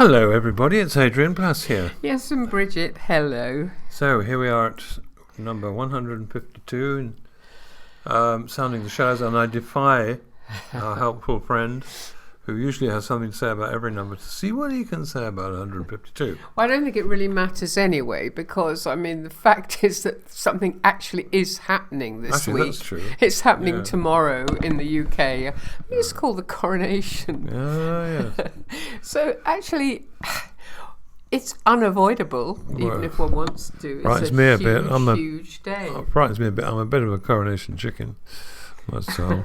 Hello everybody, it's Adrian Plass here. Yes, and Bridget, hello. So here we are at number 152, Sounding the Shadows, and I defy our helpful friend, who usually has something to say about every number, to see what he can say about 152. Well, I don't think it really matters anyway, because, the fact is that something actually is happening this week. That's true. It's happening tomorrow in the UK. I think it's called the coronation. Yes. So, actually, it's unavoidable, even if one wants to. It's a huge day. It frightens me a bit. I'm a bit of a coronation chicken. So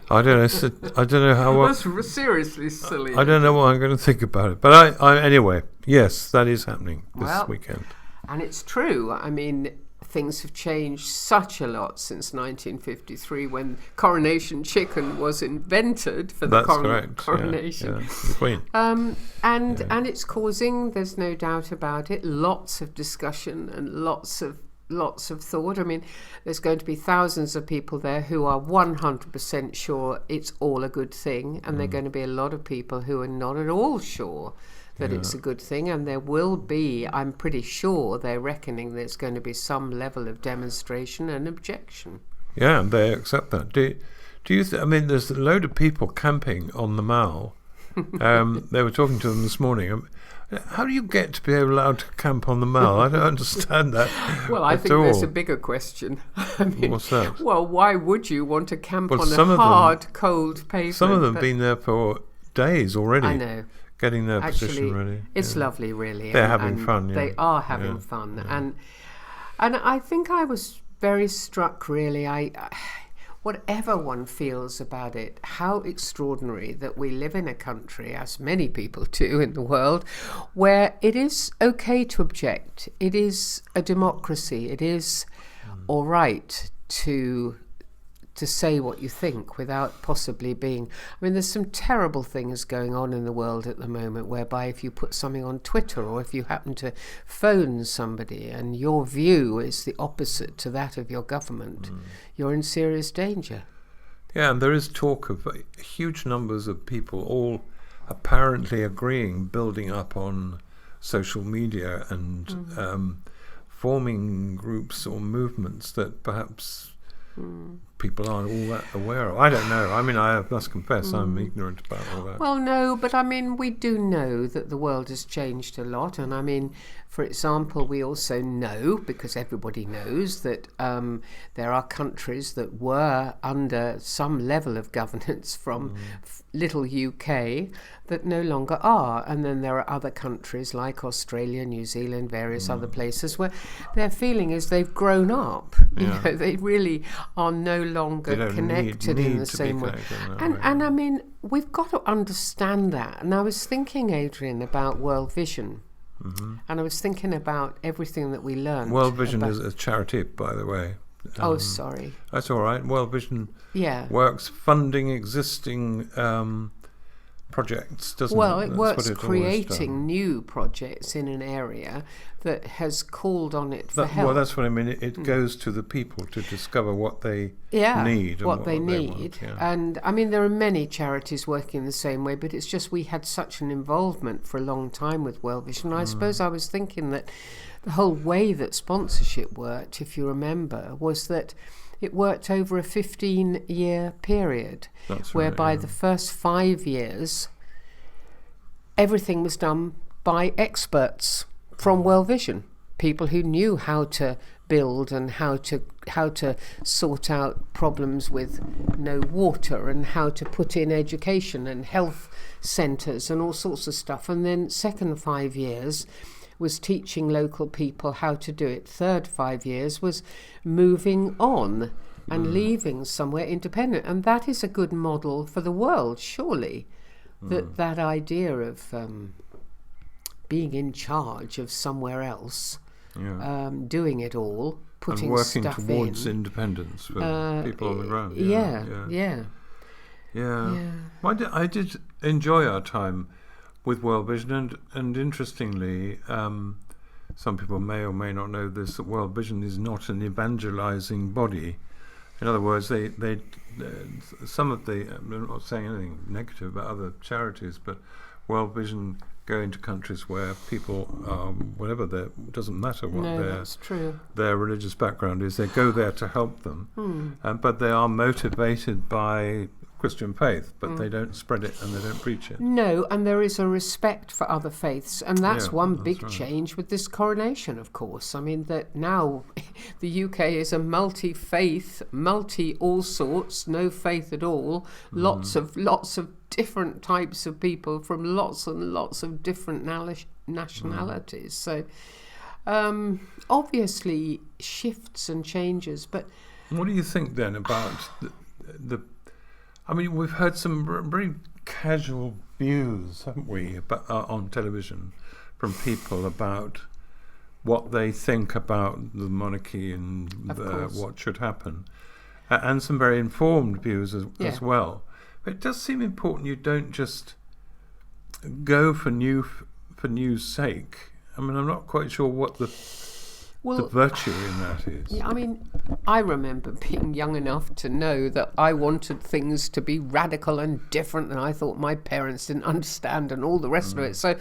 I don't know how. That's seriously silly. I don't know what I'm going to think about it. But anyway, yes, that is happening this weekend. And it's true. Things have changed such a lot since 1953, when coronation chicken was invented for the coronation. Yeah, the Queen. And it's causing, there's no doubt about it, lots of discussion and lots of thought. There's going to be thousands of people there who are 100% sure it's all a good thing, and there are going to be a lot of people who are not at all sure that it's a good thing, and there will be, I'm pretty sure they're reckoning there's going to be some level of demonstration and objection. Yeah, and they accept that. Do you there's a load of people camping on the Mall. They were talking to them this morning. How do you get to be allowed to camp on the Mall? I don't understand that. Well, I think there's a bigger question. What's that? Well, why would you want to camp on a hard, cold pavement? Some of them have been there for days already. I know. Getting their position ready. It's lovely, really. They're having fun. Yeah. They are having fun. Yeah. And I think I was very struck, really. Whatever one feels about it, how extraordinary that we live in a country, as many people do in the world, where it is okay to object. It is a democracy. It is all right to say what you think without possibly being... there's some terrible things going on in the world at the moment, whereby if you put something on Twitter, or if you happen to phone somebody and your view is the opposite to that of your government, you're in serious danger. Yeah, and there is talk of huge numbers of people all apparently agreeing, building up on social media and forming groups or movements that perhaps... people aren't all that aware of. I don't know. I must confess I'm ignorant about all that. Well, no, but we do know that the world has changed a lot. And for example, we also know, because everybody knows, that there are countries that were under some level of governance from little UK that no longer are. And then there are other countries like Australia, New Zealand, various other places where their feeling is they've grown up. They really are no longer connected in the same way. And we've got to understand that. And I was thinking, Adrian, about World Vision. And I was thinking about everything that we learned. World Vision is a charity, by the way. Sorry. That's all right. World Vision works funding existing projects, doesn't it? Well, it works creating new projects in an area that has called on it for help. Well, that's what I mean. It goes to the people to discover what they need. And what they need. Want, And there are many charities working the same way, but it's just we had such an involvement for a long time with World Vision. I suppose I was thinking that the whole way that sponsorship worked, if you remember, was that it worked over a 15-year period, whereby the first 5 years, everything was done by experts from World Vision, people who knew how to build and how to sort out problems with no water, and how to put in education and health centres and all sorts of stuff. And then second 5 years was teaching local people how to do it. Third 5 years was moving on and leaving somewhere independent. And that is a good model for the world, surely. That idea of being in charge of somewhere else, doing it all, putting stuff in. And working towards independence for people on the ground. Well, I did enjoy our time with World Vision, and interestingly, some people may or may not know this, that World Vision is not an evangelizing body. In other words, some of the, I'm not saying anything negative about other charities, but World Vision go into countries where people, whatever their, doesn't matter what that's true. their religious background is, they go there to help them. But they are motivated by Christian faith, but they don't spread it and they don't preach it. No, and there is a respect for other faiths, and that's one that's big right. change with this coronation, of course. I mean, that now the UK is a multi-faith, multi-all sorts, no faith at all, lots of different types of people from lots and lots of different nationalities. So obviously shifts and changes, but What do you think then about the I mean, we've heard some very casual views, haven't we, about, on television from people about what they think about the monarchy and what should happen, and some very informed views as well. But it does seem important you don't just go for news' sake. I mean, I'm not quite sure what the virtue in that is. Yeah, I mean, I remember being young enough to know that I wanted things to be radical and different, and I thought my parents didn't understand and all the rest of it. So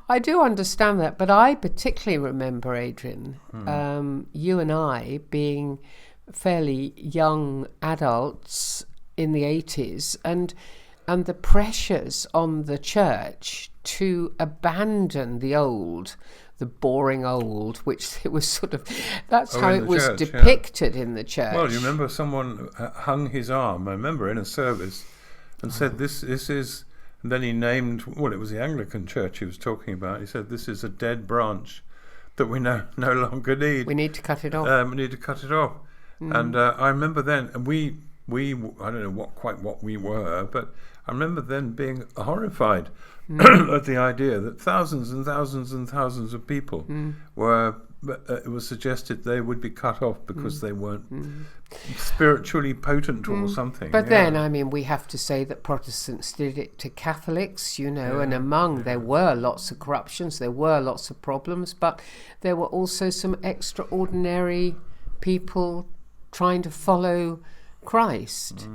I do understand that, but I particularly remember, Adrian, you and I being fairly young adults in the 80s, and the pressures on the church to abandon the boring old, which it was sort of, that's how it was depicted in the church. Well, you remember someone hung his arm, I remember, in a service and said, this is, and then he named, well, it was the Anglican church he was talking about. He said, this is a dead branch that we no longer need. We need to cut it off. We need to cut it off. And I remember then, and we I don't know what we were, but I remember then being horrified at the idea that thousands and thousands and thousands of people it was suggested they would be cut off because they weren't spiritually potent or something. But then, I mean, we have to say that Protestants did it to Catholics, and there were lots of corruptions, there were lots of problems, but there were also some extraordinary people trying to follow Christ.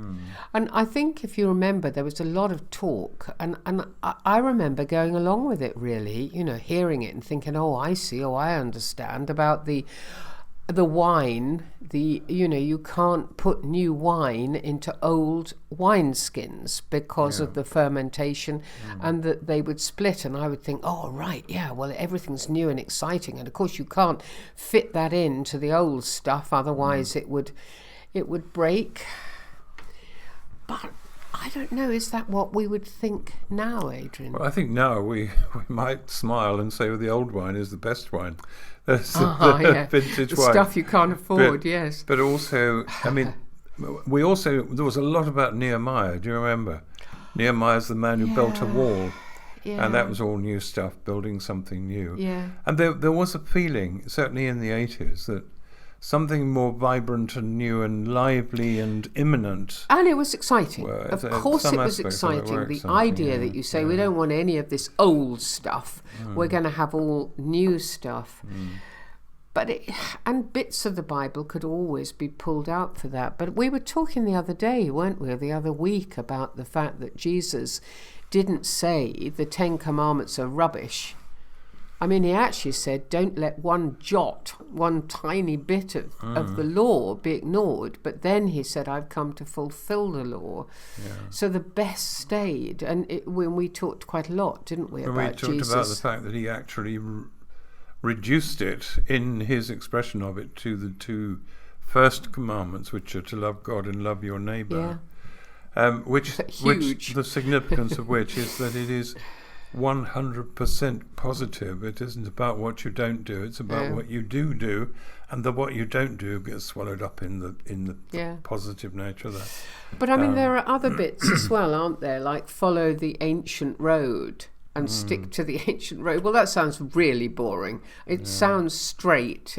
And I think, if you remember, there was a lot of talk, and I remember going along with it, really, hearing it and thinking, I see, I understand about the wine, you can't put new wine into old wineskins because of the fermentation, and that they would split. And I would think, everything's new and exciting, and of course you can't fit that into the old stuff, otherwise it would break. But I don't know, is that what we would think now, Adrian? Well, I think now we might smile and say, the old wine is the best wine. That's the vintage the wine. Stuff you can't afford, yes. But also, I mean, there was a lot about Nehemiah. Do you remember? Nehemiah's the man who built a wall. Yeah. And that was all new stuff, building something new. Yeah. And there was a feeling, certainly in the 80s, that something more vibrant and new and lively and imminent. And it was exciting. Of course it was exciting. The idea that you say, we don't want any of this old stuff. We're going to have all new stuff. But and bits of the Bible could always be pulled out for that. But we were talking the other day, weren't we, or the other week, about the fact that Jesus didn't say the 10 Commandments are rubbish. I mean, he actually said, don't let one jot, one tiny bit of the law be ignored. But then he said, I've come to fulfill the law. Yeah. So the best stayed. And when we talked quite a lot, didn't we, about Jesus? We talked about the fact that he actually reduced it in his expression of it to the 2 first commandments, which are to love God and love your neighbour. Yeah. Which the significance of which is that it is 100% positive. It isn't about what you don't do, it's about what you do, and the what you don't do gets swallowed up in the positive nature of that. But I mean, there are other bits as well, aren't there, like follow the ancient road and stick to the ancient road. Well, that sounds really boring. It sounds straight,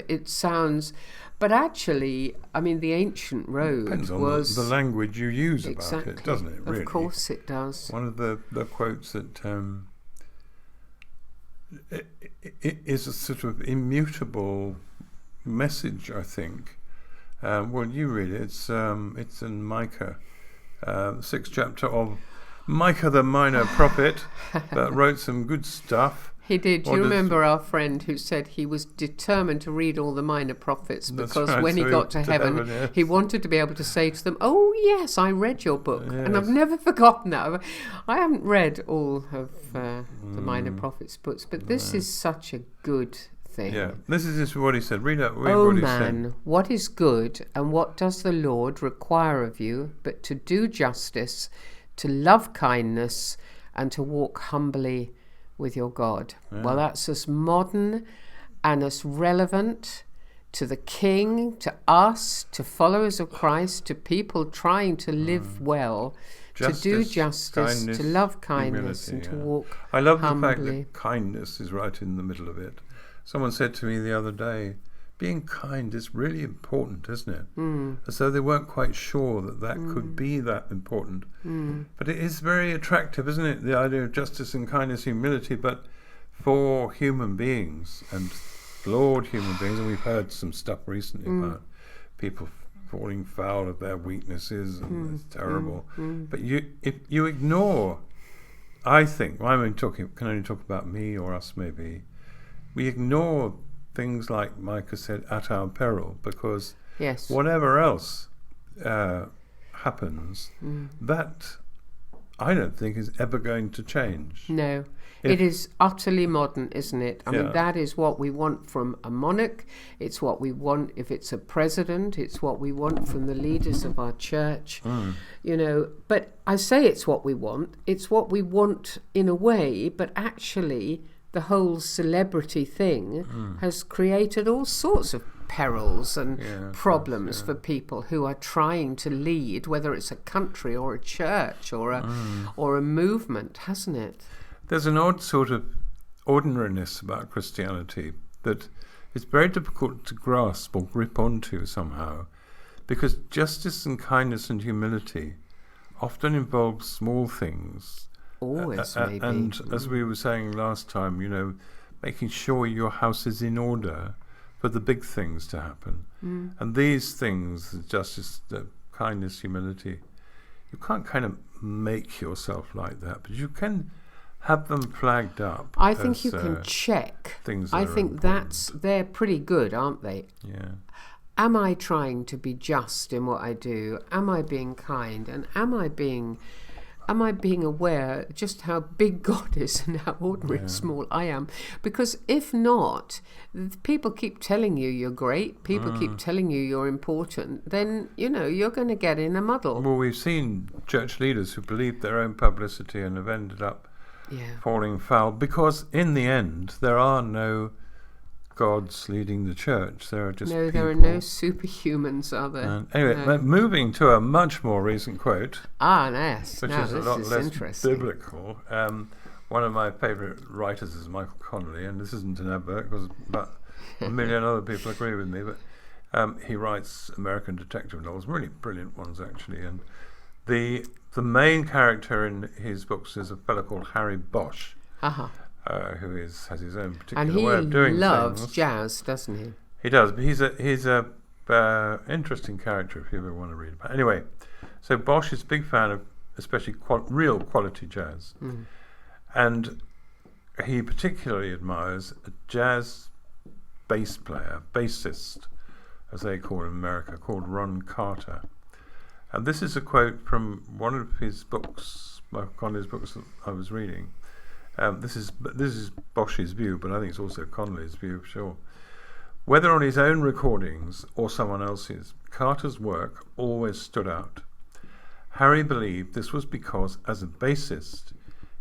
but actually, I mean, the ancient road depends on was the language you use about it, doesn't it, really? Of course it does. One of the quotes that it is a sort of immutable message, I think. Well, you read it. It's in Micah, 6th chapter of Micah the minor prophet that wrote some good stuff. He did. What You does- remember our friend who said he was determined to read all the minor prophets That's because right, when he so got to heaven, yes. he wanted to be able to say to them, "Oh yes, I read your book," and I've Yes. never forgotten that. I haven't read all of the minor prophets books, but this is such a good thing. Yeah, this is just what he said. Read out Oh what he man, said. what is good and what does the Lord require of you but to do justice, to love kindness, and to walk humbly with your God? Well, that's as modern and as relevant to the King, to us, to followers of Christ, to people trying to live well, to do Justice, justice, kindness, to love kindness, humility, and to yeah. walk I love the fact humbly. that kindness is right in the middle of it. Someone said to me the other day, being kind is really important, isn't it? As though they weren't quite sure that could be that important. But it is very attractive, isn't it? The idea of justice and kindness, humility, but for human beings and flawed human beings. And we've heard some stuff recently about people falling foul of their weaknesses, and it's terrible. But if you ignore, I think, can only talk about me or us maybe, we ignore things like Micah said, at our peril, because Yes. whatever else happens, that I don't think is ever going to change. No. If- It is utterly modern, isn't it? I mean, Yeah. that is what we want from a monarch. It's what we want if it's a president. It's what we want from the leaders of our church. You know, but I say it's what we want. It's what we want in a way, but actually the whole celebrity thing has created all sorts of perils and Yeah, problems for people who are trying to lead, whether it's a country or a church or a movement, hasn't it? There's an odd sort of ordinariness about Christianity that is very difficult to grasp or grip onto somehow, because justice and kindness and humility often involve small things. Always, maybe. And as we were saying last time, you know, making sure your house is in order for the big things to happen. And these things, justice, kindness, humility, you can't kind of make yourself like that, but you can have them flagged up. I think as, you can check. things I that are think important. they're pretty good, aren't they? Yeah. Am I trying to be just in what I do? Am I being kind? And am I being aware just how big God is and how ordinary and small I am? Because if not, people keep telling you you're great, people keep telling you you're important, then, you know, you're going to get in a muddle. Well, we've seen church leaders who believed their own publicity and have ended up Yeah. falling foul, because in the end there are no gods leading the church. There are just No, people. there are no superhumans, are there? And anyway, No. moving to a much more recent quote, Yes. which Now is a this lot is less interesting. biblical. One of my favourite writers is Michael Connolly, and this isn't an advert because about a million other people agree with me, but he writes American detective novels, really brilliant ones actually. And the main character in his books is a fellow called Harry Bosch, Uh-huh. who has his own particular And he way of doing loves things. jazz, doesn't he? He does, but he's a interesting character if you ever want to read about. Anyway, so Bosch is a big fan of especially real quality jazz, and he particularly admires a jazz bass player, bassist, as they call in America, called Ron Carter. And this is a quote from one of his books, Connolly's books that I was reading. This is Bosch's view, but I think it's also Connolly's view for sure. Whether on his own recordings or someone else's, Carter's work always stood out. Harry believed this was because, as a bassist,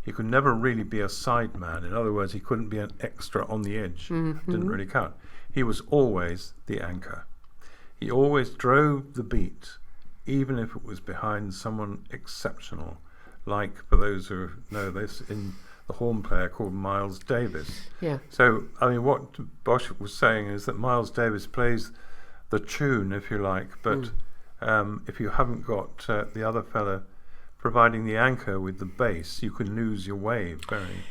he could never really be a sideman. In other words, he couldn't be an extra on the edge. Didn't really count. He was always the anchor. He always drove the beat, even if it was behind someone exceptional, like, for those who know this, in the horn player called Miles Davis. Yeah. So, I mean, what Bosch was saying is that Miles Davis plays the tune, if you like, but if you haven't got the other fella providing the anchor with the bass, you can lose your way very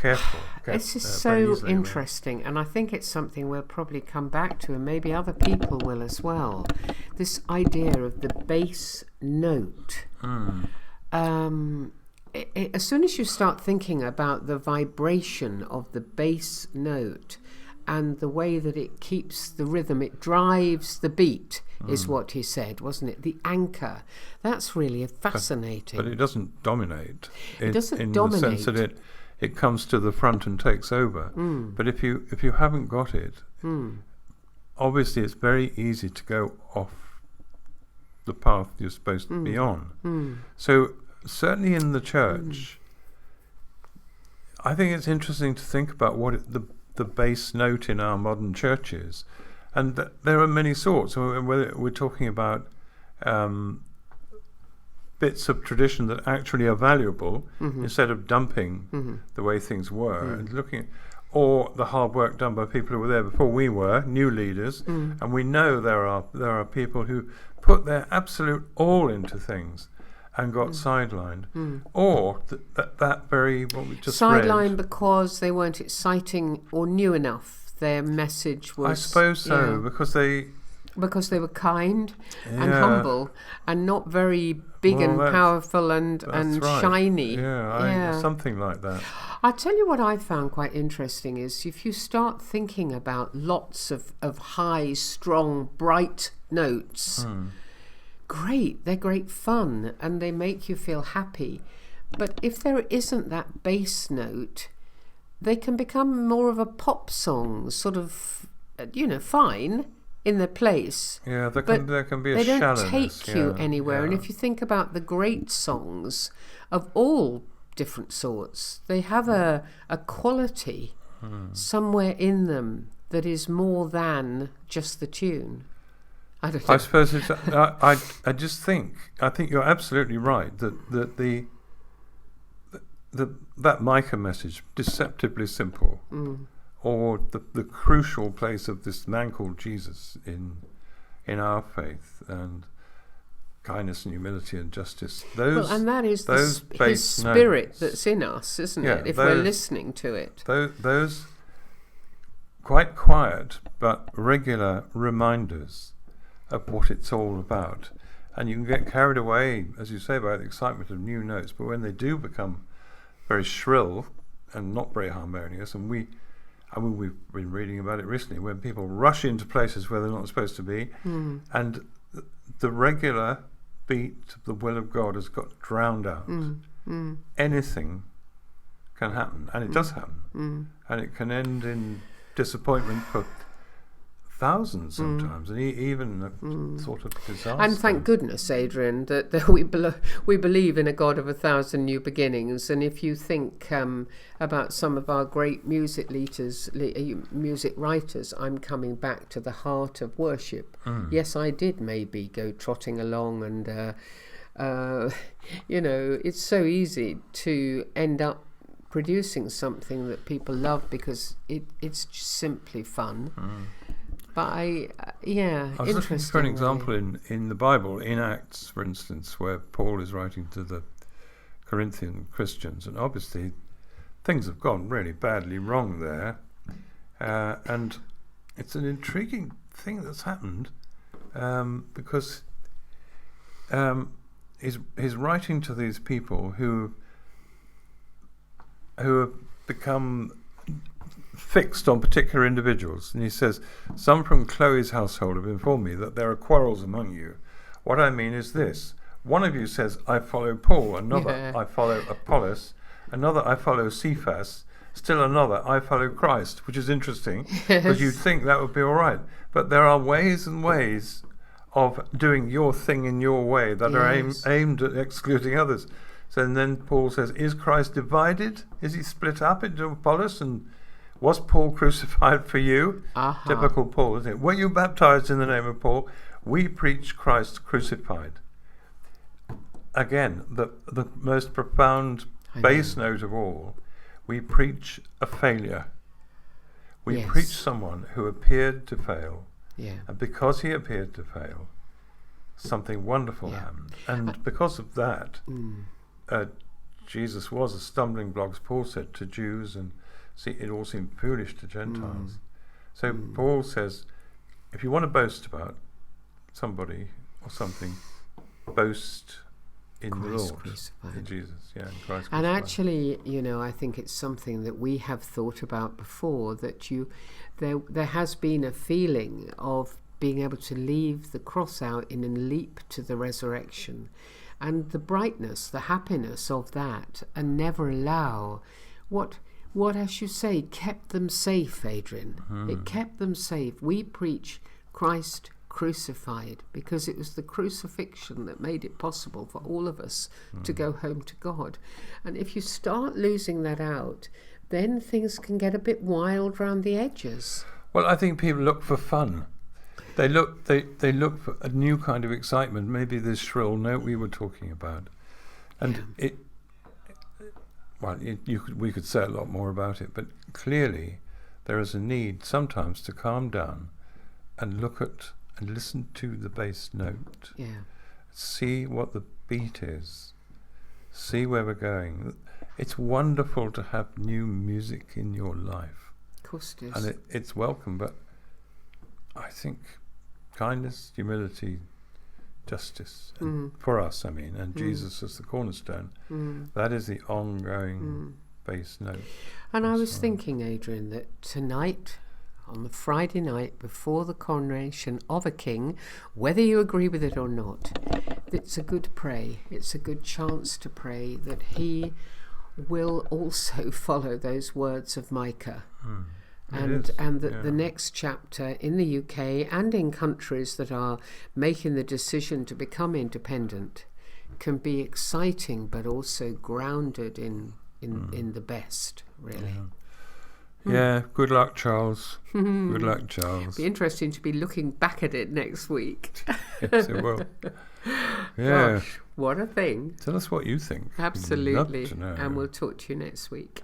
careful. This is very so easily. interesting, and I think it's something we'll probably come back to, and maybe other people will as well. This idea of the bass note. as soon as you start thinking about the vibration of the bass note and the way that it keeps the rhythm, it drives the beat, is what he said, wasn't it? The anchor. That's really fascinating. But it doesn't dominate. It doesn't in dominate. the sense that it comes to the front and takes over. But if you haven't got it, obviously it's very easy to go off the path you're supposed to be on. So certainly in the church, I think it's interesting to think about what the bass note in our modern churches, and there are many sorts. We're talking about bits of tradition that actually are valuable, instead of dumping the way things were and looking, or the hard work done by people who were there before we were, new leaders, and we know there are people who put their absolute all into things and got sidelined, or that very what we just sidelined read. Because they weren't exciting or new enough. Their message was, I suppose so, because they were kind and humble and not very big and powerful and right. shiny. Something like that. I'll tell you what I found quite interesting is if you start thinking about lots of high, strong, bright notes, great, they're great fun and they make you feel happy. But if there isn't that bass note, they can become more of a pop song, sort of, fine in their place. Yeah, there can be a shallowness. They don't take you anywhere. And if you think about the great songs of all different sorts, they have a quality somewhere in them that is more than just the tune. I don't know. I suppose it's. I just think. I think you're absolutely right that that Micah message, deceptively simple, or the crucial place of this man called Jesus in our faith, and kindness and humility and justice. And that is his spirit that's in us, isn't it? If we're listening to it. Those quite quiet but regular reminders of what it's all about. And you can get carried away, as you say, by the excitement of new notes, but when they do become very shrill and not very harmonious, and we've been reading about it recently, when people rush into places where they're not supposed to be, and the regular beat of the will of God has got drowned out. Anything can happen, and it does happen, and it can end in disappointment for thousands sometimes, and even a sort of disaster. And thank goodness, Adrian, that we believe in a God of 1,000 new beginnings. And if you think about some of our great music writers, I'm coming back to the heart of worship. Yes, I did maybe go trotting along, and it's so easy to end up producing something that people love because it's just simply fun. But I was looking for an example in the Bible, in Acts, for instance, where Paul is writing to the Corinthian Christians, and obviously things have gone really badly wrong there, and it's an intriguing thing that's happened, because he's writing to these people who have become fixed on particular individuals, and he says, some from Chloe's household have informed me that there are quarrels among you. What I mean is this: one of you says, I follow Paul, another I follow Apollos, another I follow Cephas, still another I follow Christ, which is interesting, because you'd think that would be all right, but there are ways and ways of doing your thing in your way that are aimed at excluding others. So and then Paul says, is Christ divided? Is he split up into Apollos? And was Paul crucified for you? Typical Paul, isn't it? Were you baptized in the name of Paul? We preach Christ crucified. Again, the most profound bass note of all. We preach a failure. We preach someone who appeared to fail. And because he appeared to fail, something wonderful happened. And because of that, Jesus was a stumbling block, as Paul said, to Jews, and it all seemed foolish to Gentiles. So Paul says, if you want to boast about somebody or something, boast in Christ the Lord, crucified. in Jesus, yeah, in Christ And crucified. actually, I think it's something that we have thought about before, that there has been a feeling of being able to leave the cross out in and leap to the resurrection, and the brightness, the happiness of that, and never allow what as you say, kept them safe, Adrian. It kept them safe. We preach Christ crucified because it was the crucifixion that made it possible for all of us to go home to God. And if you start losing that out, then things can get a bit wild round the edges. Well, I think people look for fun. They look for a new kind of excitement, maybe this shrill note we were talking about. And we could say a lot more about it, but clearly there is a need sometimes to calm down and look at and listen to the bass note. Yeah. See what the beat is. See where we're going. It's wonderful to have new music in your life. Of course it is. And it's welcome, but I think kindness, humility, justice, and for us, and Jesus as the cornerstone, that is the ongoing bass note. And I was thinking, Adrian, that tonight, on the Friday night before the coronation of a king, whether you agree with it or not, it's a good pray. It's a good chance to pray that he will also follow those words of Micah. And that the next chapter in the UK and in countries that are making the decision to become independent can be exciting, but also grounded in the best, really. Yeah, good luck, Charles. Good luck, Charles. Be interesting to be looking back at it next week. Yes, it will. Yeah. Gosh, what a thing. Tell us what you think. Absolutely. We'd love to know. And we'll talk to you next week.